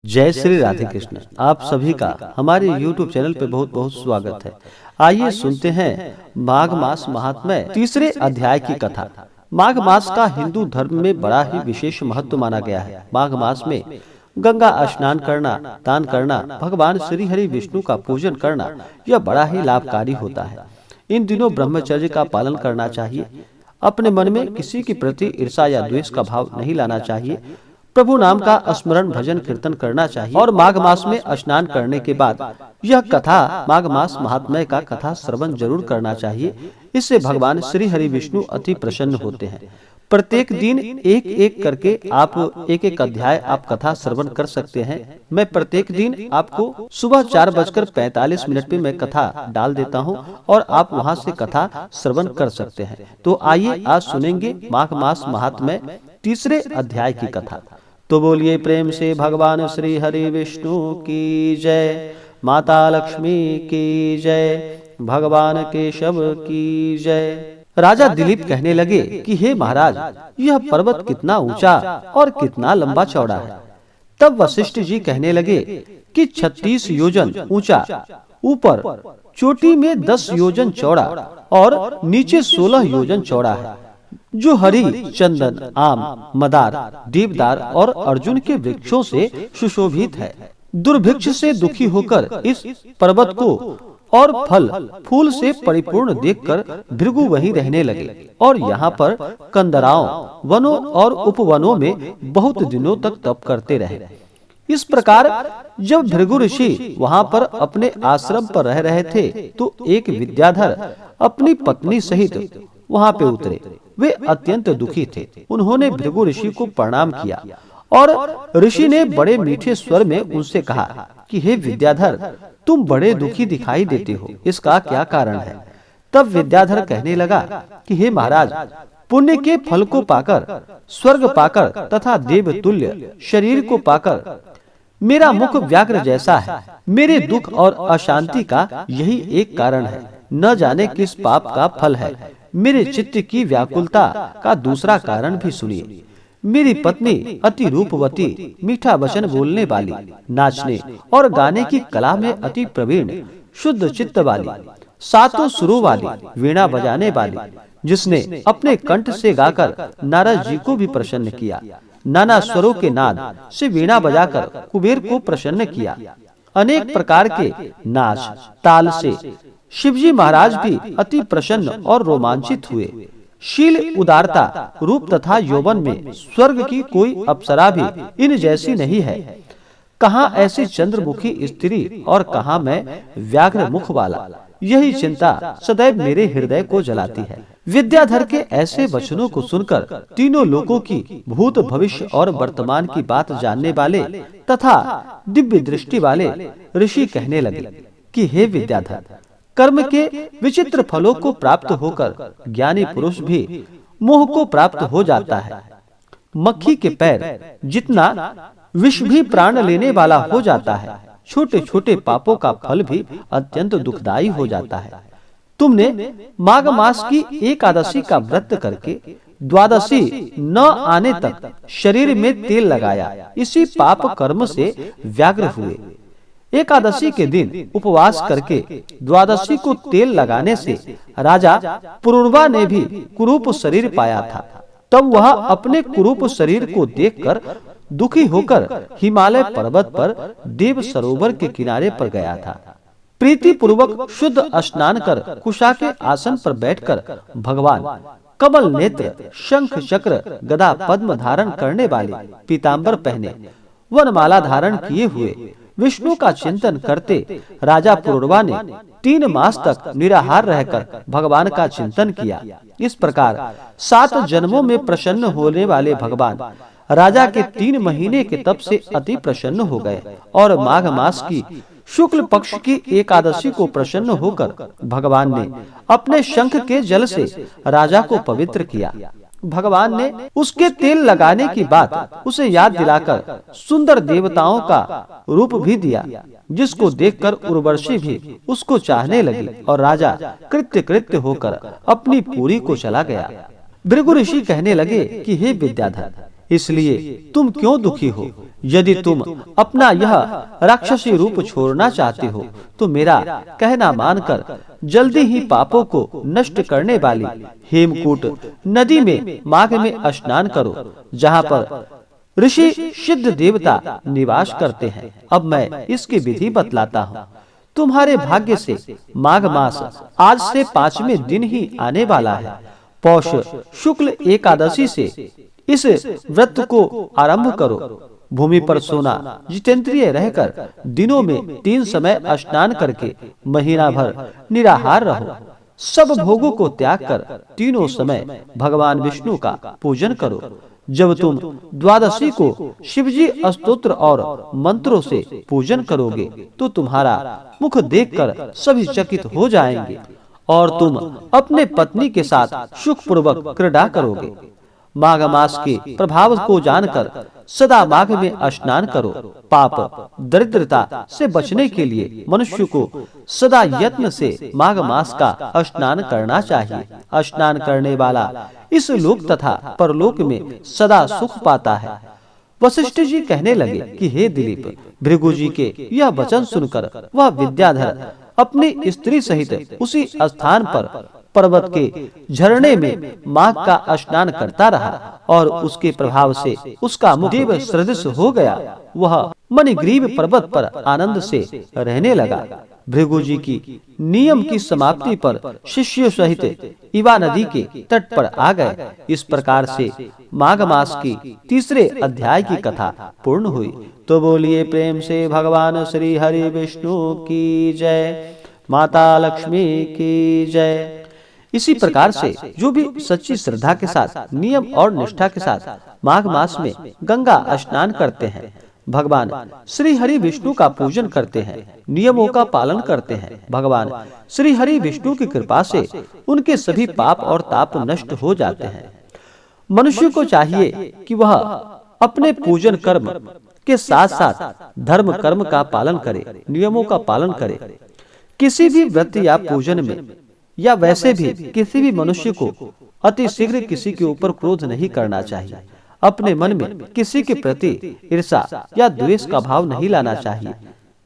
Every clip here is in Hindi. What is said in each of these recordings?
जय श्री राधे कृष्ण। आप सभी का हमारे YouTube चैनल पे बहुत बहुत स्वागत है। आइए सुनते हैं माघ मास महात्म्य तीसरे अध्याय की कथा। माघ मास का हिंदू धर्म में बड़ा ही विशेष महत्व माना गया है। माघ मास में गंगा स्नान करना, दान करना, भगवान श्री हरि विष्णु का पूजन करना, यह बड़ा ही लाभकारी होता है। इन दिनों ब्रह्मचर्य का पालन करना चाहिए। अपने मन में किसी के प्रति ईर्ष्या या द्वेष का भाव नहीं लाना चाहिए। प्रभु नाम का स्मरण, भजन, कीर्तन करना चाहिए। और माघ मास में स्नान करने के बाद यह कथा, माघ मास महात्म्य का कथा श्रवण जरूर करना चाहिए। इससे भगवान श्री हरि विष्णु अति प्रसन्न होते हैं। प्रत्येक दिन एक एक करके आप एक एक अध्याय आप कथा श्रवण कर सकते हैं। मैं प्रत्येक दिन आपको सुबह 4:45 पे मैं कथा डाल देता हूं और आप वहां से कथा श्रवण कर सकते हैं। तो आइए आज सुनेंगे माघ मास महात्म्य तीसरे अध्याय की कथा। तो बोलिए प्रेम से भगवान श्री हरि विष्णु की जय, माता लक्ष्मी की जय, भगवान केशव की जय। राजा दिलीप कहने लगे कि हे महाराज, यह पर्वत कितना ऊंचा और कितना लंबा चौड़ा है। तब वशिष्ठ जी कहने लगे कि 36 योजन ऊंचा, ऊपर चोटी में 10 योजन चौड़ा और नीचे 16 योजन चौड़ा है, जो हरि, चंदन, आम, मदार, देवदार और अर्जुन के वृक्षों से सुशोभित है। दुर्भिक्ष से दुखी होकर इस पर्वत को और फल फूल से परिपूर्ण देखकर भृगु वहीं रहने लगे और यहाँ पर कंदराओं, वनों और उपवनों में बहुत दिनों तक तप करते रहे। इस प्रकार जब भृगु ऋषि वहाँ पर अपने आश्रम पर रह रहे थे तो एक विद्याधर अपनी पत्नी सहित वहाँ पे उतरे। वे अत्यंत दुखी थे। उन्होंने भृगु ऋषि को प्रणाम किया और ऋषि ने बड़े मीठे स्वर में उनसे कहा कि हे विद्याधर, तुम बड़े दुखी दिखाई देते हो, इसका क्या कारण है? तब विद्याधर कहने लगा कि हे महाराज, पुण्य के फल को पाकर, स्वर्ग पाकर तथा देवतुल्य शरीर को पाकर मेरा मुख व्याघ्र जैसा है। मेरे दुख और अशांति का यही एक कारण है। न जाने किस पाप का फल है। मेरे चित्त की व्याकुलता का दूसरा कारण भी सुनिए। मेरी पत्नी अति रूपवती, मीठा वचन बोलने वाली, नाचने और गाने की कला में अति प्रवीण, शुद्ध चित्त वाली, सातों सुरों वाली, वीणा बजाने वाली, जिसने अपने कंठ से गाकर नारद जी को भी प्रसन्न किया, नाना स्वरों के नाद से वीणा बजाकर कुबेर को प्रसन्न किया, अनेक प्रकार के नाच ताल से शिवजी महाराज भी अति प्रसन्न और रोमांचित हुए। शील, उदारता, रूप तथा यौवन में स्वर्ग की कोई अप्सरा भी इन जैसी नहीं है। कहाँ ऐसी चंद्रमुखी स्त्री और कहाँ मैं व्याघ्र मुख वाला। यही चिंता सदैव मेरे हृदय को जलाती है। विद्याधर के ऐसे वचनों को सुनकर तीनों लोगों की भूत, भविष्य और वर्तमान की बात जानने वाले तथा दिव्य दृष्टि वाले ऋषि कहने लगे कि हे विद्याधर, कर्म के विचित्र फलों को प्राप्त होकर ज्ञानी पुरुष भी मोह को प्राप्त हो जाता है। मक्खी के पैर जितना विष भी प्राण लेने वाला हो जाता है। छोटे छोटे पापों का फल भी अत्यंत दुखदायी हो जाता है। तुमने माघ मास की एकादशी का व्रत करके द्वादशी न आने तक शरीर में तेल लगाया। इसी पाप कर्म से व्याघ्र हुए। एकादशी के दिन उपवास करके द्वादशी को तेल लगाने से राजा पुरुरवा ने भी कुरूप शरीर पाया था। तब वह अपने कुरूप शरीर को देखकर दुखी होकर हिमालय पर्वत पर देव सरोवर के किनारे पर गया था। प्रीति पूर्वक शुद्ध स्नान कर कुशा के आसन पर बैठकर भगवान कमल नेत्र, शंख चक्र, गदा पद्म धारण करने वाले, पीताम्बर पहने, वनमाला धारण किए हुए विष्णु का चिंतन करते राजा पुरुरवा ने 3 मास तक निराहार रहकर भगवान का चिंतन किया। इस प्रकार 7 जन्मों में प्रसन्न होने वाले भगवान राजा के 3 महीने के तप से अति प्रसन्न हो गए और माघ मास की शुक्ल पक्ष की एकादशी को प्रसन्न होकर भगवान ने अपने शंख के जल से राजा को पवित्र किया। भगवान ने उसके तेल लगाने की बात उसे याद दिलाकर सुंदर देवताओं का रूप भी दिया, जिसको देखकर उर्वशी भी उसको चाहने लगी और राजा कृत्य कृत्य होकर अपनी पूरी को चला गया। भृगु ऋषि कहने लगे कि हे विद्याधर, इसलिए तुम क्यों दुखी हो? यदि तुम अपना यह राक्षसी रूप छोड़ना चाहते हो तो मेरा कहना मानकर जल्दी ही पापों को नष्ट करने वाली हेमकूट नदी में माघ में स्नान करो, जहाँ पर ऋषि सिद्ध देवता निवास करते हैं। अब मैं इसकी विधि बतलाता हूँ। तुम्हारे भाग्य से माघ मास आज से 5वें दिन ही आने वाला है। पौष शुक्ल एकादशी से इस व्रत को आरंभ करो। भूमि पर सोना, जितेंद्रिय रहकर दिनों में 3 समय स्नान करके महीना भर निराहार रहो। सब भोगों को त्याग कर तीनों समय भगवान विष्णु का पूजन करो। जब तुम द्वादशी को शिवजी स्तोत्र और मंत्रों से पूजन करोगे तो तुम्हारा मुख देखकर सभी चकित हो जाएंगे और तुम अपने पत्नी के साथ सुखपूर्वक क्रीड़ा करोगे। माघ मास के प्रभाव को जानकर सदा माघ में स्नान करो। पाप दरिद्रता से बचने के लिए मनुष्य को सदा यत्न से माघ मास का स्नान करना चाहिए। स्नान करने वाला इस लोक तथा परलोक में सदा सुख पाता है। वशिष्ठ जी कहने लगे कि हे दिलीप, भृगु जी के यह वचन सुनकर वह विद्याधर अपनी स्त्री सहित उसी स्थान पर पर्वत के झरने में माघ का स्नान करता रहा और उसके प्रभाव से उसका मुख देव सदृश हो गया। वह मणिग्रीव पर्वत पर आनंद से रहने लगा। भृगु जी की नियम की समाप्ति पर शिष्यों सहित इवा नदी के तट पर आ गए। इस प्रकार से माघ मास की 3रे अध्याय की कथा पूर्ण हुई। तो बोलिए प्रेम से भगवान श्री हरि विष्णु की जय, माता लक्ष्मी की जय। इसी प्रकार से जो भी सच्ची श्रद्धा के साथ, नियम और निष्ठा के साथ माघ मास में गंगा स्नान करते हैं, भगवान श्री हरि विष्णु का पूजन करते हैं, नियमों का पालन करते हैं, भगवान श्री हरि विष्णु की कृपा से उनके सभी पाप और ताप नष्ट हो जाते हैं। मनुष्य को चाहिए कि वह अपने पूजन कर्म के साथ साथ धर्म कर्म का पालन करे, नियमों का पालन करे। किसी भी व्रत या पूजन में या वैसे भी किसी भी मनुष्य को अति शीघ्र किसी के ऊपर क्रोध नहीं करना चाहिए। अपने मन में किसी के प्रति ईर्ष्या या द्वेष का भाव नहीं लाना चाहिए।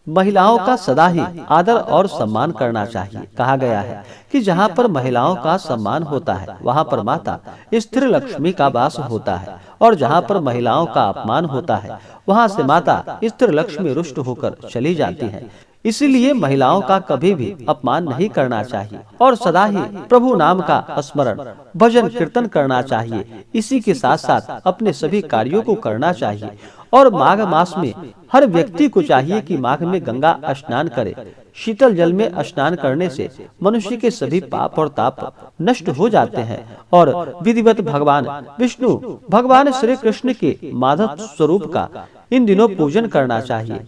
महिलाओं का सदा ही आदर और सम्मान करना चाहिए। कहा गया है कि जहाँ पर महिलाओं का सम्मान होता है वहाँ पर माता स्थिर लक्ष्मी का वास होता है, और जहाँ पर महिलाओं का अपमान होता है वहाँ से माता स्थिर लक्ष्मी रुष्ट होकर चली जाती है। इसीलिए महिलाओं का कभी भी अपमान नहीं करना चाहिए और सदा ही प्रभु नाम का स्मरण, भजन कीर्तन करना चाहिए। इसी के साथ साथ अपने सभी कार्यों को करना चाहिए। और माघ मास में हर व्यक्ति को चाहिए कि माघ में गंगा स्नान करे। शीतल जल में स्नान करने से मनुष्य के सभी पाप और ताप नष्ट हो जाते हैं और विधिवत भगवान विष्णु, भगवान श्री कृष्ण के माधव स्वरूप का इन दिनों पूजन करना चाहिए।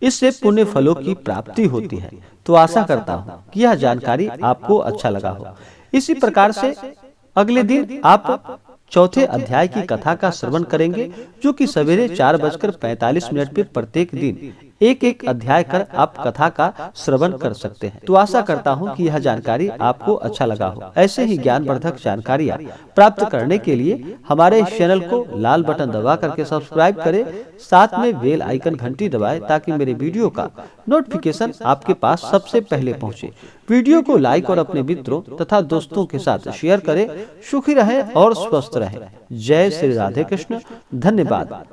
इससे पुण्य फलों की प्राप्ति होती है। तो आशा करता हूँ कि यह जानकारी आपको अच्छा लगा हो। इसी प्रकार से अगले दिन आप 4थे अध्याय की कथा का श्रवण करेंगे, जो कि सवेरे 4:45 पर प्रत्येक दिन एक अध्याय कर आप कथा का श्रवण कर सकते हैं। तो आशा करता हूँ कि यह जानकारी आपको अच्छा लगा हो। ऐसे ही ज्ञानवर्धक जानकारियाँ प्राप्त करने के लिए हमारे इस चैनल को लाल बटन दबा करके सब्सक्राइब करें, साथ में बेल आइकन घंटी दबाएं ताकि मेरे वीडियो का नोटिफिकेशन आपके पास सबसे पहले पहुँचे। वीडियो को लाइक और अपने मित्रों तथा दोस्तों के साथ शेयर करें। सुखी रहें और स्वस्थ रहें। जय श्री राधे कृष्ण। धन्यवाद।